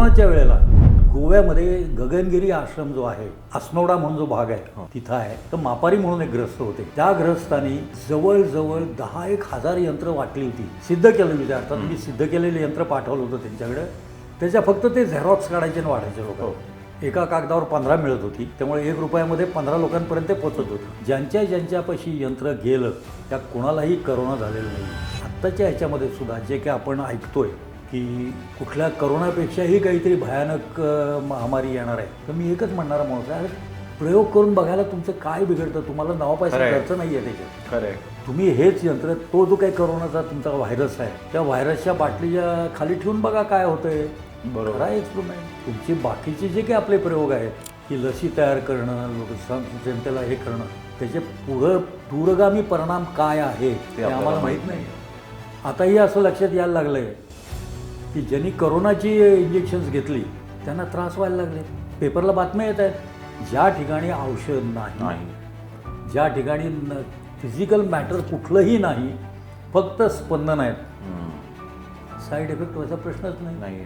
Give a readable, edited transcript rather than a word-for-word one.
करोनाच्या वेळेला गोव्यामध्ये गगनगिरी आश्रम जो आहे, अस्नोडा म्हणून जो भाग आहे तिथं आहे, तर मापारी म्हणून एक ग्रस्त होते. त्या ग्रस्तांनी जवळजवळ 10,000 यंत्र वाटली होती. सिद्ध केलं विचारतात, मी सिद्ध केलेले यंत्र पाठवलं होतं त्यांच्याकडे. त्याच्या फक्त ते झेरॉक्स काढायचे आणि वाढायचे लोक. एका कागदावर 15 मिळत होती, त्यामुळे 1 रुपयामध्ये 15 लोकांपर्यंत पोचत होतं. ज्यांच्यापाशी यंत्र गेलं त्या कोणालाही करोना झालेला नाही. आत्ताच्या ह्याच्यामध्ये सुद्धा जे काही आपण ऐकतोय की कुठल्या करोनापेक्षाही काहीतरी भयानक महामारी येणार आहे, तर मी एकच म्हणणारा माणूस आहे, प्रयोग करून बघायला तुमचं काय बिघडतं? तुम्हाला नाव पैसा खर्च नाही आहे त्याच्यात. खरं आहे. तुम्ही हेच यंत्र, तो जो काही करोनाचा तुमचा व्हायरस आहे, त्या व्हायरसच्या बाटलीच्या खाली ठेवून बघा काय होतंय. बरोबर. खरा एक्सपेरिमेंट. तुमचे बाकीचे जे काही आपले प्रयोग आहेत की लसी तयार करणं, जनतेला हे करणं, त्याचे पुढं दूरगामी परिणाम काय आहे ते आम्हाला माहीत नाही. आताही असं लक्षात यायला लागलं आहे की ज्यांनी करोनाची इंजेक्शन्स घेतली त्यांना त्रास व्हायला लागले. पेपरला बातम्या येत आहेत, ज्या ठिकाणी औषध नाही, ज्या ठिकाणी फिजिकल मॅटर कुठलंही नाही, फक्त स्पंदन आहेत, साईड इफेक्ट व्हायचा प्रश्नच नाही.